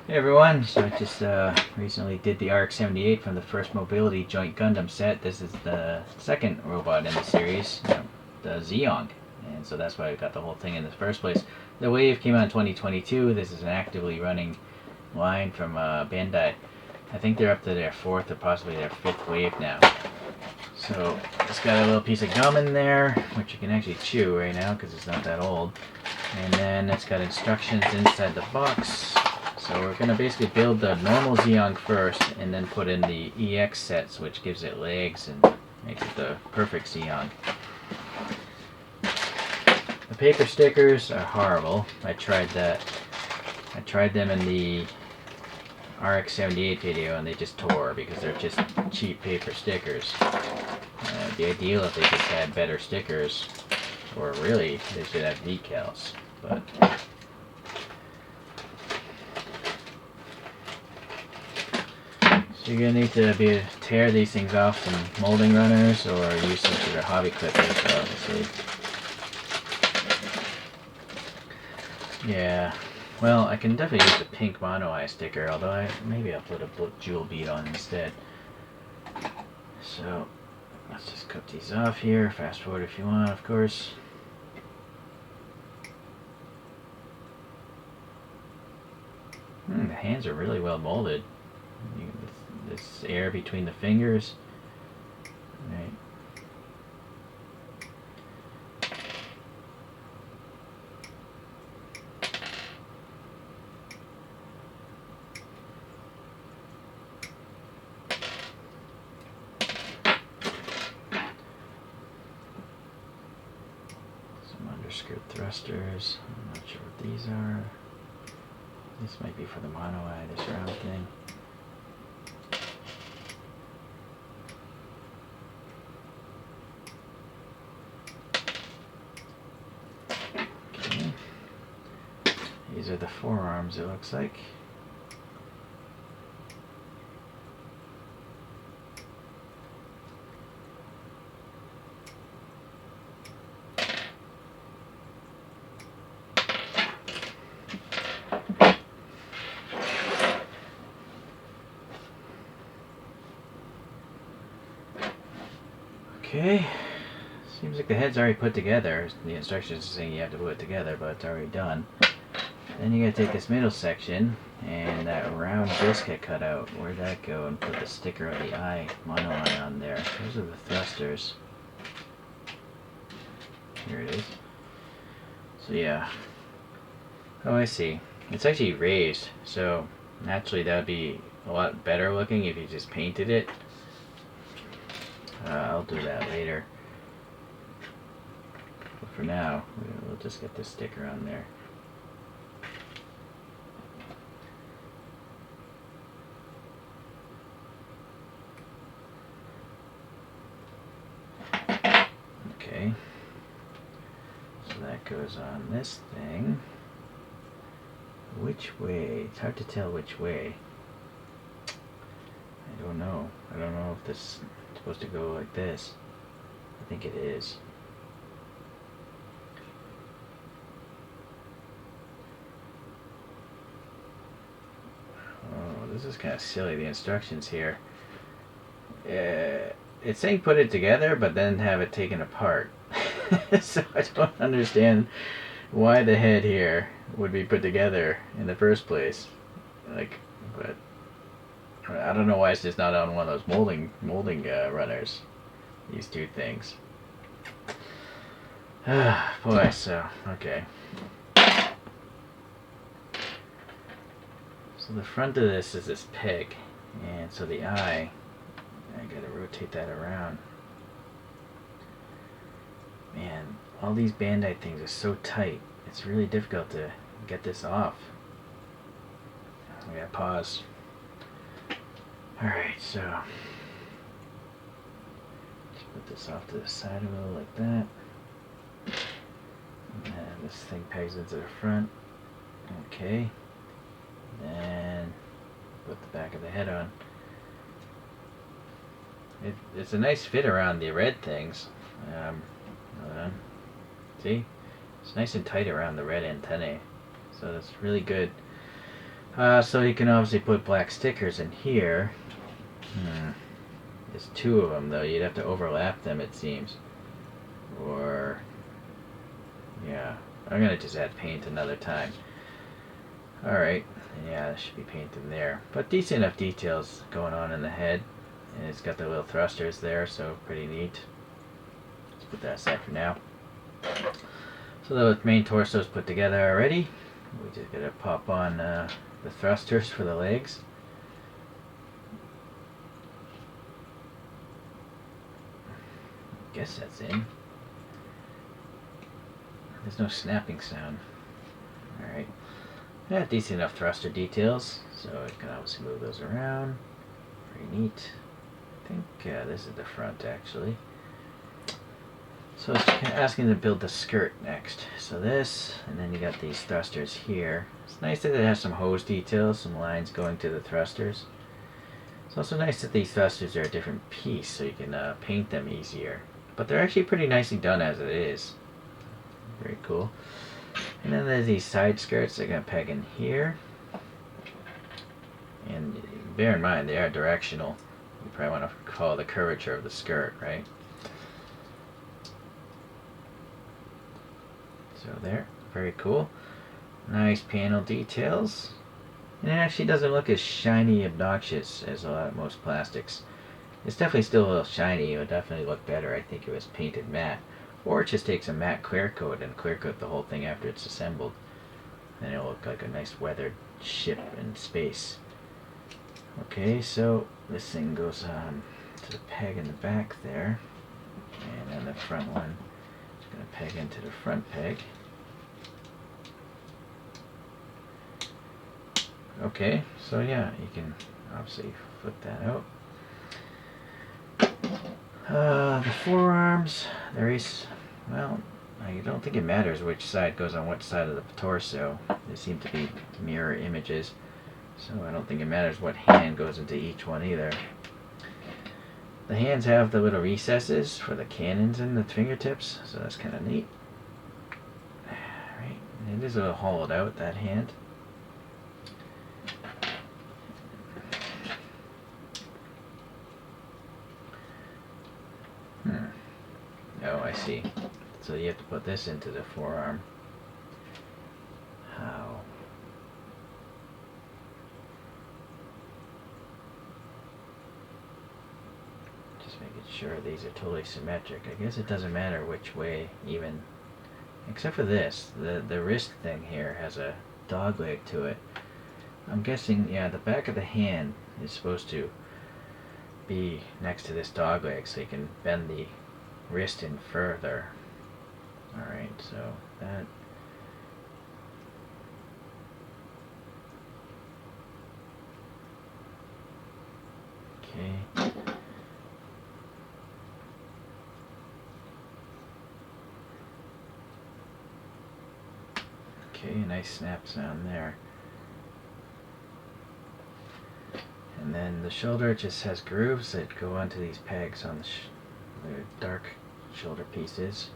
Hey everyone, so I just recently did the RX-78 from the first Mobility Joint Gundam set. This is the second robot in the series, the Zeong, and so that's why I got the whole thing in the first place. The wave came out in 2022. This is an actively running line from Bandai. I think they're up to their fourth or possibly their fifth wave now. So it's got a little piece of gum in there, which you can actually chew right now because it's not that old. And then it's got instructions inside the box. So we're going to basically build the normal Zeong first and then put in the EX sets, which gives it legs and makes it the perfect Zeong. The paper stickers are horrible. I tried that. I tried them in the RX-78 video and they just tore because they're just cheap paper stickers. It'd be ideal if they just had better stickers, or really they should have decals, but so you're going to need to tear these things off some molding runners or use some sort of hobby clippers, obviously. Yeah, well, I can definitely use the pink mono eye sticker, although maybe I'll put a jewel bead on instead. So let's just cut these off here. Fast forward if you want, of course. The hands are really well molded. This air between the fingers. Right. Some underskirt thrusters. I'm not sure what these are. This might be for the mono eye, this round thing. Okay. These are the forearms, it looks like. Okay, seems like the head's already put together. The instructions are saying you have to put it together, but it's already done. Then you gotta take this middle section and that round disc I cut out. Where'd that go? And put the sticker of the eye, mono eye on there. Those are the thrusters. Here it is. So yeah. Oh, I see. It's actually raised, so naturally that would be a lot better looking if you just painted it. I'll do that later. But for now, we'll just get this sticker on there. Okay. So that goes on this thing. Which way? It's hard to tell which way. I don't know. I don't know if this is supposed to go like this. I think it is. Oh, this is kind of silly, the instructions here. It's saying put it together, but then have it taken apart. So I don't understand why the head here would be put together in the first place. But I don't know why it's just not on one of those molding runners. These two things. Boy, so okay. So the front of this is this peg, and so the eye, I gotta rotate that around. Man, all these Bandai things are so tight. It's really difficult to get this off. I gotta pause. Alright, so just put this off to the side a little like that. And this thing pegs into the front. Okay. Then put the back of the head on. It's a nice fit around the red things. Hold on. See? It's nice and tight around the red antennae. So that's really good. So you can obviously put black stickers in here. There's two of them though. You'd have to overlap them, it seems. Or yeah, I'm gonna just add paint another time. Alright, yeah, there should be paint in there. But decent enough details going on in the head. And it's got the little thrusters there, so pretty neat. Let's put that aside for now. So the main torso is put together already. We just gotta pop on the thrusters for the legs. I guess that's in. There's no snapping sound. Alright. Yeah, decent enough thruster details, so I can obviously move those around. Very neat. I think this is the front actually. So it's asking to build the skirt next. So this, and then you got these thrusters here. It's nice that it has some hose details, some lines going to the thrusters. It's also nice that these thrusters are a different piece, so you can paint them easier. But they're actually pretty nicely done as it is. Very cool. And then there's these side skirts they're going to peg in here. And bear in mind, they are directional. You probably want to call the curvature of the skirt, right? So there, very cool. Nice panel details. And it actually doesn't look as shiny, obnoxious as most plastics. It's definitely still a little shiny. It would definitely look better, I think, if it was painted matte. Or it just takes a matte clear coat and clear coat the whole thing after it's assembled. And it'll look like a nice weathered ship in space. Okay, so this thing goes to the peg in the back there. And then the front one is going to peg into the front peg. Okay, so yeah, you can obviously flip that out. The forearms, there is, well, I don't think it matters which side goes on which side of the torso. They seem to be mirror images, so I don't think it matters what hand goes into each one either. The hands have the little recesses for the cannons and the fingertips, so that's kind of neat. Right, it is a little hollowed out, that hand. Oh, I see. So you have to put this into the forearm. How? Just making sure these are totally symmetric. I guess it doesn't matter which way, even. Except for this. The wrist thing here has a dog leg to it. I'm guessing, yeah, the back of the hand is supposed to be next to this dog leg so you can bend the wrist in further. Alright, so that. Okay. Okay, nice snap sound there. And then the shoulder just has grooves that go onto these pegs on the dark shoulder pieces.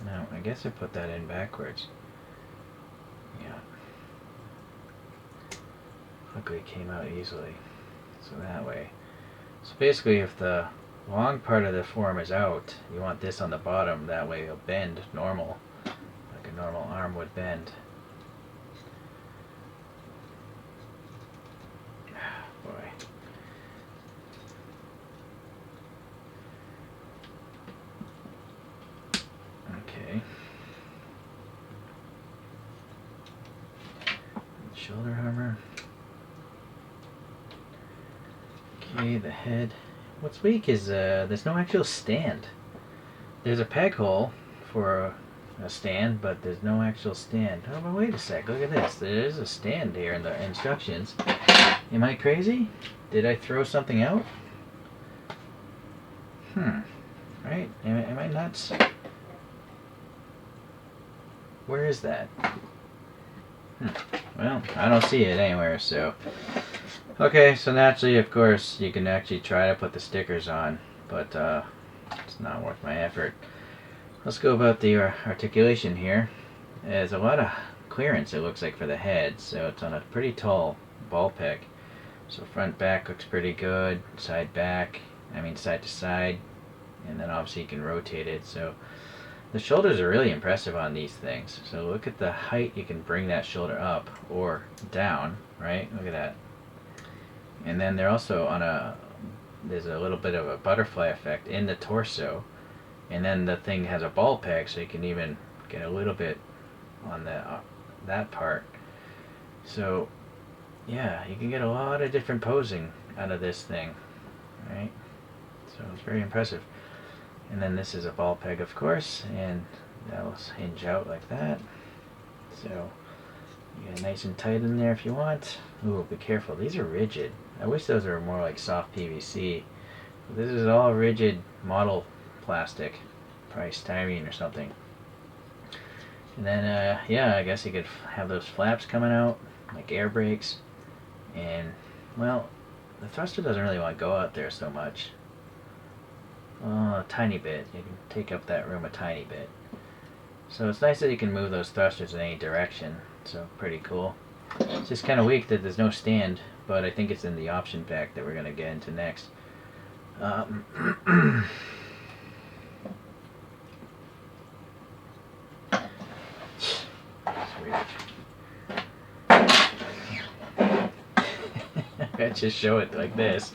No, I guess I put that in backwards. Yeah. Luckily it came out easily. So that way. So basically if the long part of the form is out, you want this on the bottom, that way it'll bend normal, like a normal arm would bend. Boy. Okay. Shoulder armor. Okay, the head. What's weak is there's no actual stand. There's a peg hole for a stand, but there's no actual stand. Oh, but wait a sec. Look at this. There is a stand here in the instructions. Am I crazy? Did I throw something out? Right? Am I nuts? Where is that? Well, I don't see it anywhere, so... Okay, so naturally, of course, you can actually try to put the stickers on, but it's not worth my effort. Let's go about the articulation here. There's a lot of clearance, it looks like, for the head, so it's on a pretty tall ball peg. So front back looks pretty good, side to side, and then obviously you can rotate it. So the shoulders are really impressive on these things. So look at the height, you can bring that shoulder up or down, right? Look at that. And then they're also there's a little bit of a butterfly effect in the torso. And then the thing has a ball peg, so you can even get a little bit on that part. So yeah, you can get a lot of different posing out of this thing, right? So it's very impressive. And then this is a ball peg, of course, and that'll hinge out like that. So you get it nice and tight in there if you want. Ooh, be careful. These are rigid. I wish those were more like soft PVC. This is all rigid model plastic, probably styrene or something. And then, yeah, I guess you could have those flaps coming out, like air brakes. And, well, the thruster doesn't really want to go out there so much. A tiny bit. You can take up that room a tiny bit. So it's nice that you can move those thrusters in any direction. So pretty cool. It's just kind of weak that there's no stand, but I think it's in the option pack that we're going to get into next. I just show it like this.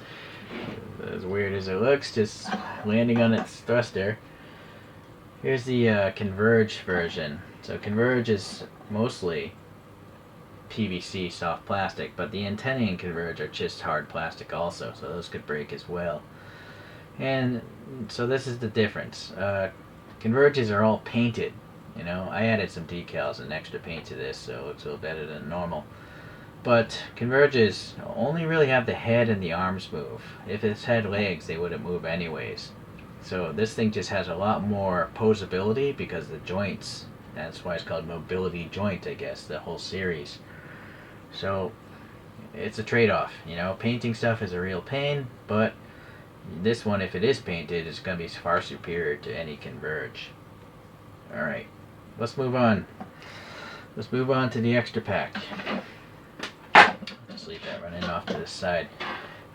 As weird as it looks, just landing on its thruster. Here's the Converge version. So Converge is mostly PVC soft plastic, but the antennae in Converge are just hard plastic also, so those could break as well. And so this is the difference. Converges are all painted. You know, I added some decals and extra paint to this, so it looks a little better than normal. But Converges only really have the head and the arms move. If it had legs, they wouldn't move anyways. So this thing just has a lot more posability because the joints, that's why it's called Mobility Joint, I guess, the whole series. So it's a trade-off, you know. Painting stuff is a real pain, but this one, if it is painted, is going to be far superior to any Converge. Alright, let's move on. Let's move on to the extra pack. Just leave that running off to the side.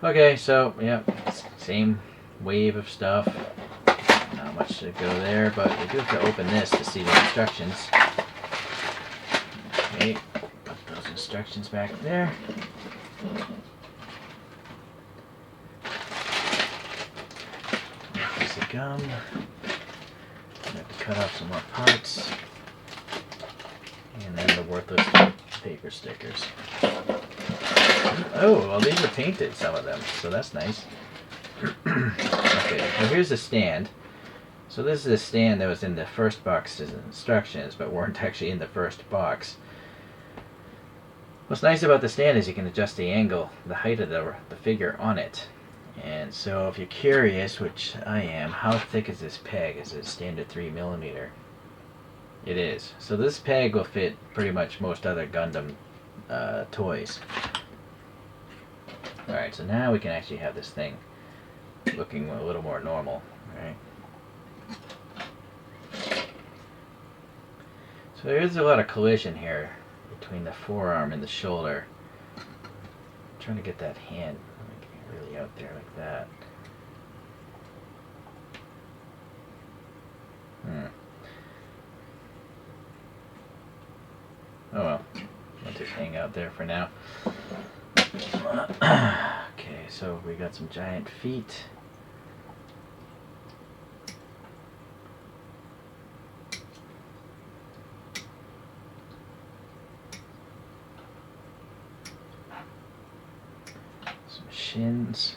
Okay, so, yeah, same wave of stuff. Not much to go there, but we do have to open this to see the instructions. Okay, put those instructions back there. Piece of gum. I have to cut off some more parts. And then the worthless paper stickers. Oh, well, these are painted, some of them, so that's nice. Okay, well, here's the stand. So this is the stand that was in the first box's instructions, but weren't actually in the first box. What's nice about the stand is you can adjust the angle, the height of the figure on it. And so if you're curious, which I am, how thick is this peg? Is it standard 3mm? It is. So this peg will fit pretty much most other Gundam toys. Alright, so now we can actually have this thing looking a little more normal, right? So there is a lot of collision here between the forearm and the shoulder. I'm trying to get that hand really out there like that. Oh well, I'll just hang out there for now. Okay, so we got some giant feet. Some shins.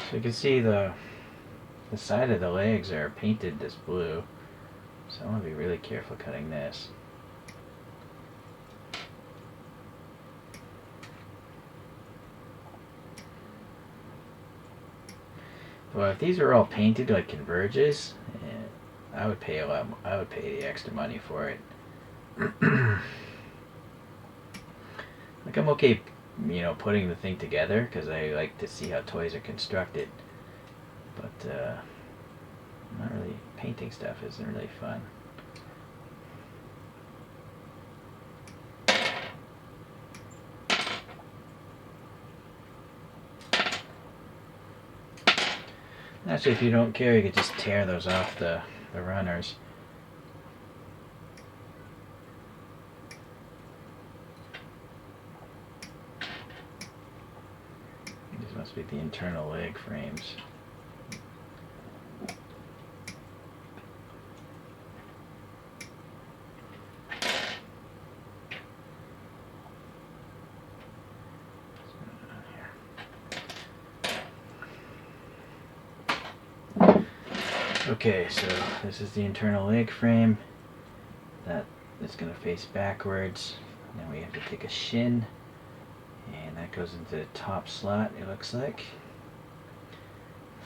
So you can see the side of the legs are painted this blue. So I want to be really careful cutting this. Well, if these are all painted like converges, I would pay a lot. I would pay the extra money for it. Like I'm okay, putting the thing together because I like to see how toys are constructed. But not really painting stuff isn't really fun. Actually, if you don't care, you could just tear those off the runners. These must be the internal leg frames. Okay, so this is the internal leg frame. That is going to face backwards. Then we have to take a shin, and that goes into the top slot, it looks like.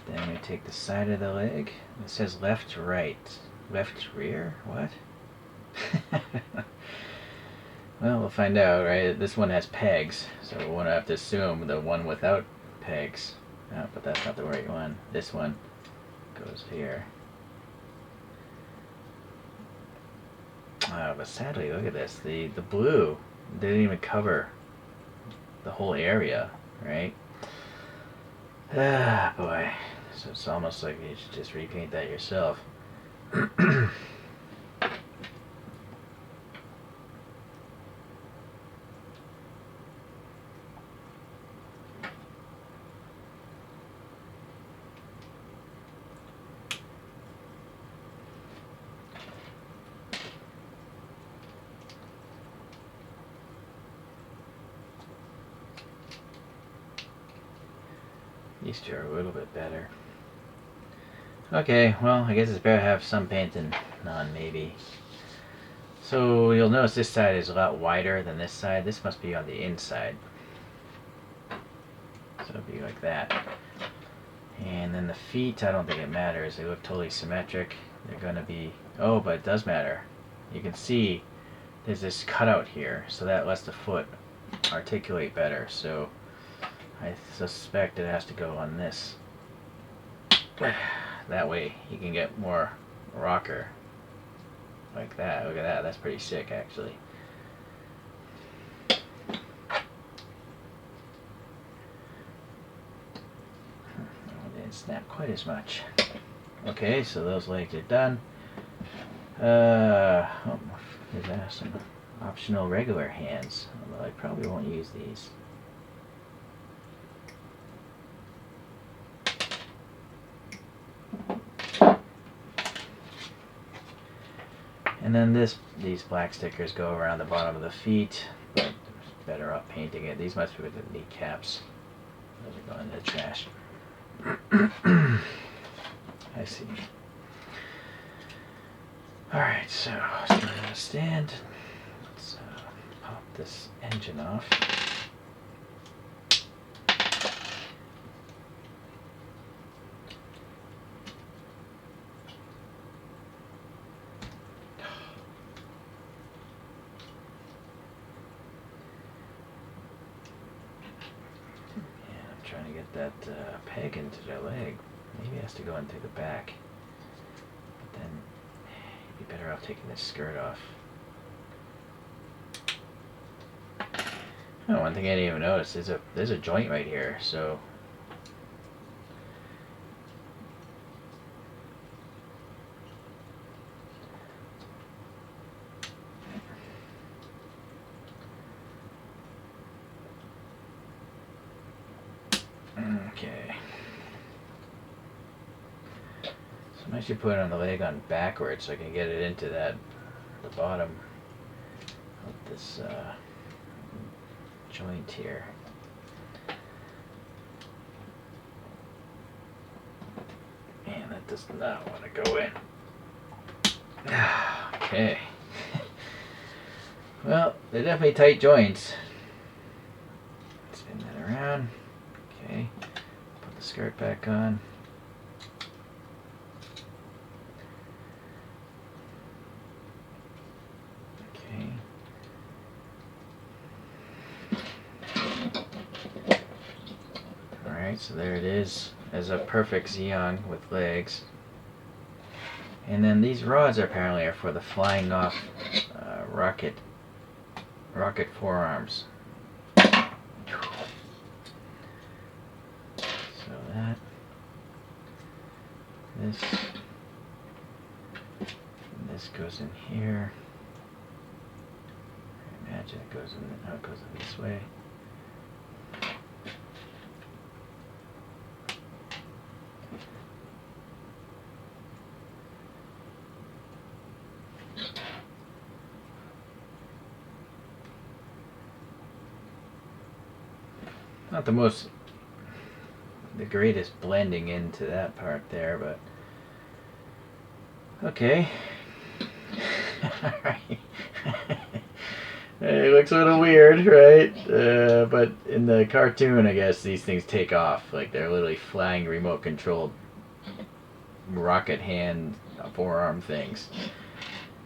Then we take the side of the leg. It says left, right. Left, rear? What? Well, we'll find out, right? This one has pegs, so we'll have to assume the one without pegs. Oh, but that's not the right one. This one goes here. But sadly, look at this. The blue didn't even cover the whole area, right? Ah, boy. So it's almost like you should just repaint that yourself. These two are a little bit better. Okay, well, I guess it's better to have some painting on, maybe. So you'll notice this side is a lot wider than this side. This must be on the inside. So it'll be like that. And then the feet, I don't think it matters. They look totally symmetric. They're going to be... Oh, but it does matter. You can see there's this cutout here, so that lets the foot articulate better. So I suspect it has to go on this. That way you can get more rocker. Like that. Look at that. That's pretty sick, actually. It didn't snap quite as much. Okay, so those legs are done. There's some optional regular hands, although I probably won't use these. And then these black stickers go around the bottom of the feet, but better off painting it. These must be with the kneecaps. Those are going in the trash. I see. Alright, so let's turn on a stand. Let's pop this engine off. Trying to get that peg into their leg. Maybe it has to go into the back. But then you'd be better off taking this skirt off. Oh, one thing I didn't even notice is there's a joint right here, so okay. So I should put it on the leg on backwards so I can get it into the bottom of this joint here. does not want to go in. Okay. Well, they're definitely tight joints. Spin that around. Okay. Put the skirt back on. Okay. Alright, so there it is. As a perfect Zeong with legs. And then these rods apparently are for the flying off rocket forearms. So that, this goes in here. I imagine it goes in. No, it goes in this way. Not the greatest blending into that part there, but okay. Alright. It looks a little weird, right? But in the cartoon, I guess these things take off. Like they're literally flying remote controlled rocket hand forearm things.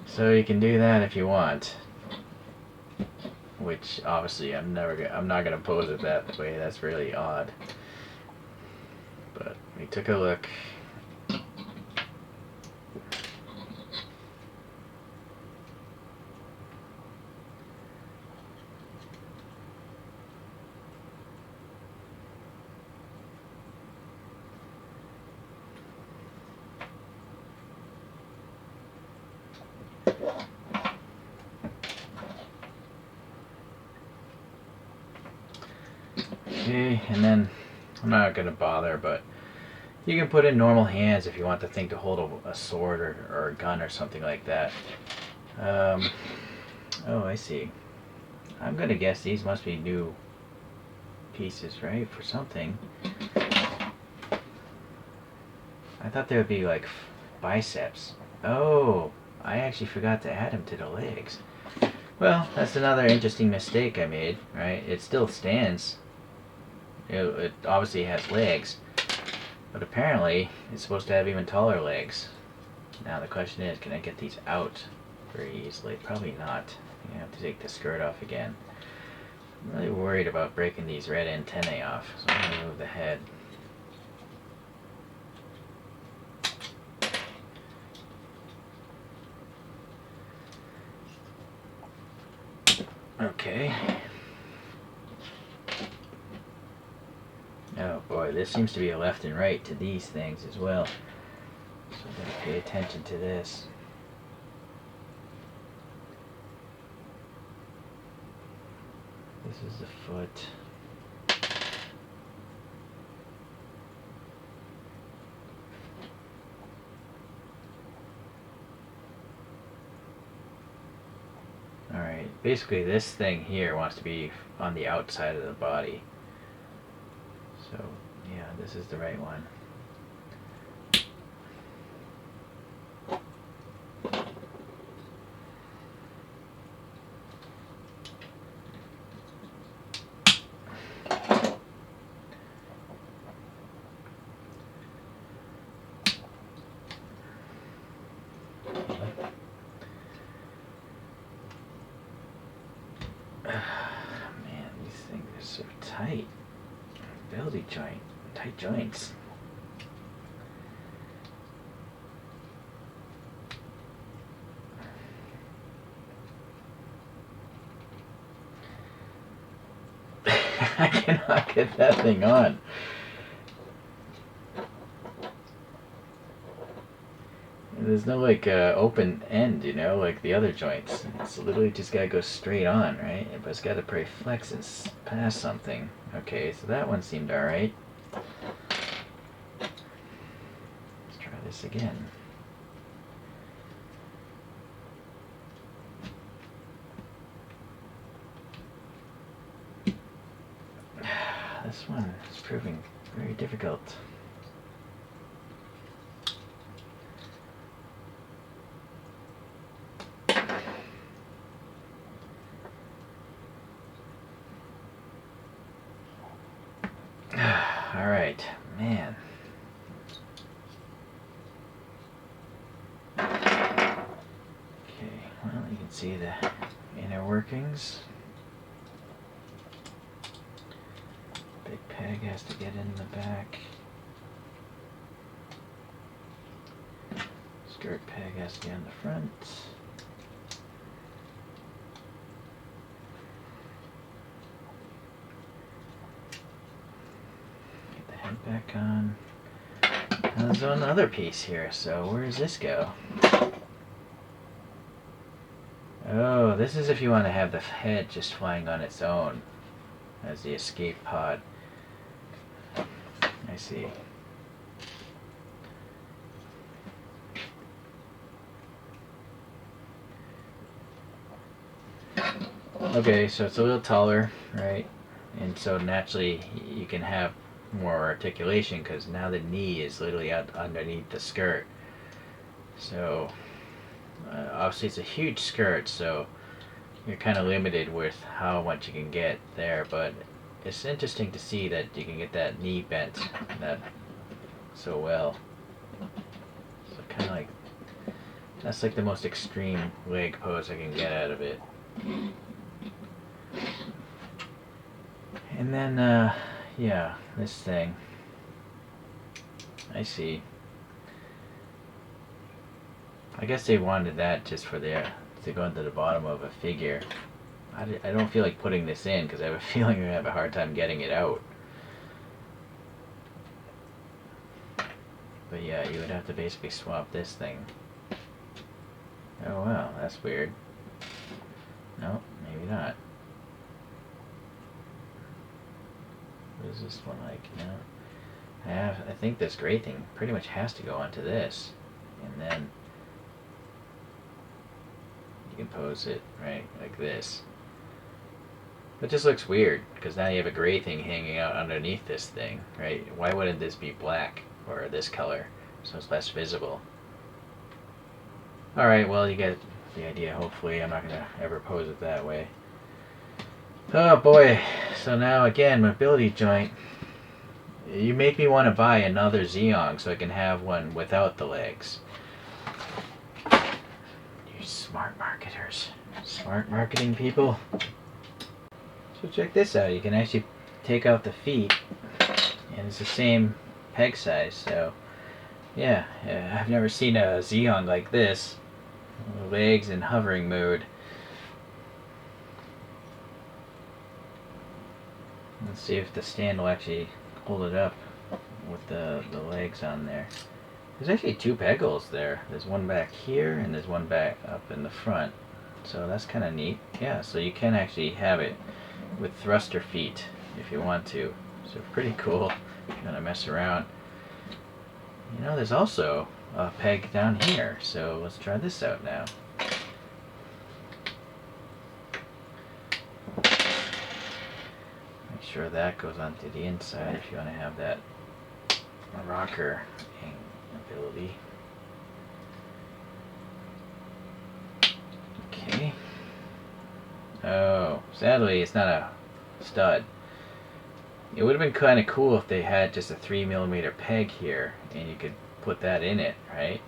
So you can do that if you want. Which obviously I'm not gonna pose it that way. That's really odd. But we took a look. Okay, and then I'm not gonna bother, but you can put in normal hands if you want the thing to hold a sword or a gun or something like that. Oh, I see. I'm gonna guess these must be new pieces, right? For something. I thought they would be like biceps. Oh, I actually forgot to add them to the legs. Well, that's another interesting mistake I made, right? It still stands. It obviously has legs, but apparently it's supposed to have even taller legs. Now the question is, can I get these out very easily? Probably not. I have to take the skirt off again. I'm really worried about breaking these red antennae off, so I'm going to remove the head. Okay. Oh boy, there seems to be a left and right to these things as well. So I'm going to pay attention to this. This is the foot. Alright, basically this thing here wants to be on the outside of the body. So, yeah, this is the right one. Man, these things are so tight. Mobility joint, tight joints. I cannot get that thing on. And there's no like open end, you know, like the other joints. It's literally just gotta go straight on, right? But it's gotta probably flex and pass something. Okay, so that one seemed alright. Let's try this again. This one is proving very difficult. alright, man. Okay, well, you can see the inner workings. Big peg has to get in the back. Skirt peg has to be on the front. Get the head back on. Now there's another piece here, so where does this go? Oh, this is if you want to have the head just flying on its own as the escape pod. I see. Okay, so it's a little taller, right? And so naturally you can have more articulation because now the knee is literally out underneath the skirt. So obviously it's a huge skirt, so you're kind of limited with how much you can get there, but it's interesting to see that you can get that knee bent that so well. So kind of like, that's like the most extreme leg pose I can get out of it. And then, yeah, this thing. I see. I guess they wanted that just for to go into the bottom of a figure. I don't feel like putting this in because I have a feeling I have a hard time getting it out. But yeah, you would have to basically swap this thing. Oh wow, that's weird. No, maybe not. What is this one like? No. I think this gray thing pretty much has to go onto this. And then you can pose it, right, like this. It just looks weird, because now you have a gray thing hanging out underneath this thing, right? Why wouldn't this be black, or this color, so it's less visible? Alright, well, you get the idea, hopefully. I'm not going to ever pose it that way. Oh boy, so now again, mobility joint. You make me want to buy another Zeong so I can have one without the legs. You smart marketers. Smart marketing people. So check this out. You can actually take out the feet, and it's the same peg size. So yeah, I've never seen a Zeong like this. Legs in hovering mode. Let's see if the stand will actually hold it up with the legs on there. There's actually two peg holes there. There's one back here and there's one back up in the front. So that's kind of neat. Yeah, so you can actually have it with thruster feet if you want to. So pretty cool if you want to mess around. You know, there's also a peg down here. So let's try this out now. Make sure that goes onto the inside if you want to have that rocker ability. Okay. Oh, sadly it's not a stud. It would have been kind of cool if they had just a 3mm peg here and you could put that in it, right?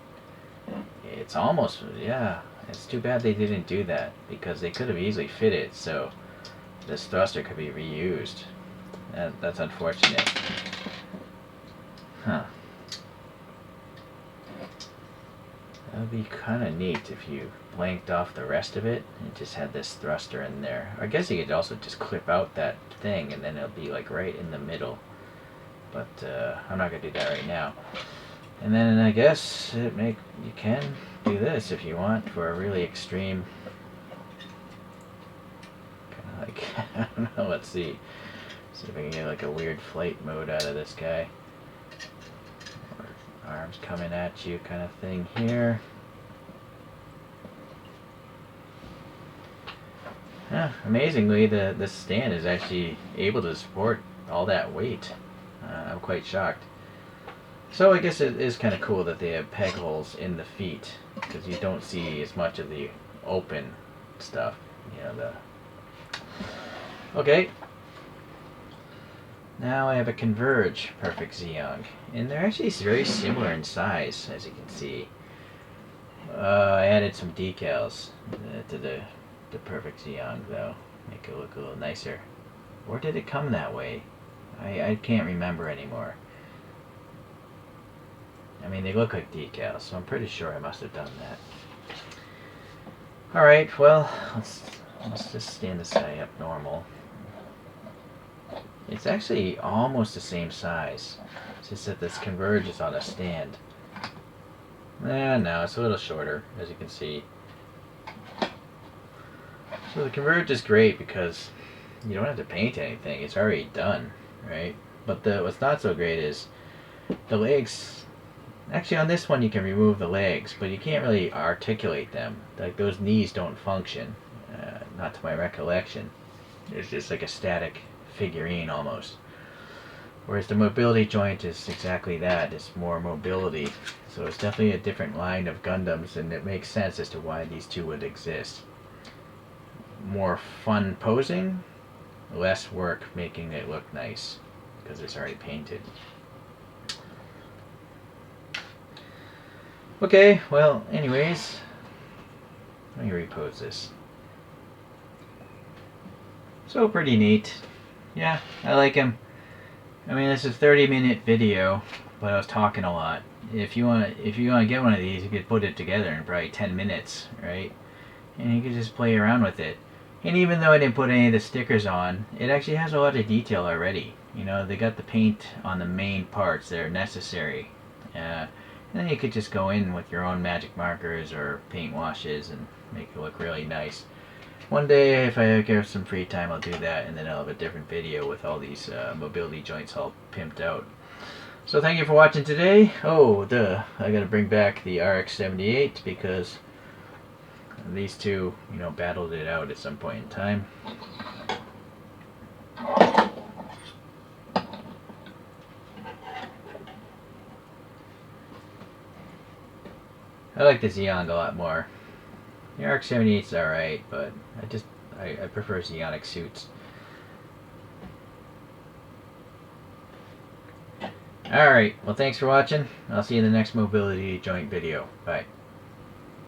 It's almost, yeah, it's too bad they didn't do that because they could have easily fit it so this thruster could be reused. That's unfortunate. Huh. That would be kind of neat if you blanked off the rest of it and just had this thruster in there. I guess you could also just clip out that thing and then it'll be like right in the middle. But I'm not going to do that right now. And then I guess you can do this if you want for a really extreme, kind of like, I don't know, let's see. See if I can get like a weird flight mode out of this guy. Or arms coming at you kind of thing here. Yeah, amazingly, this stand is actually able to support all that weight. I'm quite shocked. So I guess it is kind of cool that they have peg holes in the feet because you don't see as much of the open stuff. You know, okay. Now I have a Converge Perfect Zeong. And they're actually very similar in size, as you can see. I added some decals to the Perfect Zeong, though. Make it look a little nicer. Or did it come that way? I can't remember anymore. I mean, they look like decals, so I'm pretty sure I must have done that. Alright, well, let's just stand this guy up normal. It's actually almost the same size. It's just that this Converge is on a stand. No, it's a little shorter, as you can see. So the Converge is great because you don't have to paint anything. It's already done, right? But what's not so great is the legs. Actually, on this one you can remove the legs, but you can't really articulate them. Like, those knees don't function, not to my recollection. It's just like a static figurine almost. Whereas the mobility joint is exactly that. It's more mobility. So it's definitely a different line of Gundams, and it makes sense as to why these two would exist. More fun posing, less work making it look nice, because it's already painted. Okay, well, anyways, let me repose this. So pretty neat. Yeah, I like him. I mean, this is a 30-minute video, but I was talking a lot. If you want to get one of these, you could put it together in probably 10 minutes, right? And you could just play around with it. And even though I didn't put any of the stickers on, it actually has a lot of detail already. You know, they got the paint on the main parts that are necessary. And then you could just go in with your own magic markers or paint washes and make it look really nice. One day, if I get some free time, I'll do that, and then I'll have a different video with all these mobility joints all pimped out. So thank you for watching today. Oh, I gotta bring back the RX-78 because these two, you know, battled it out at some point in time. I like the Zeong a lot more. The RX-78 is alright, but I prefer Zeonic suits. Alright, well, thanks for watching. I'll see you in the next mobility joint video. Bye.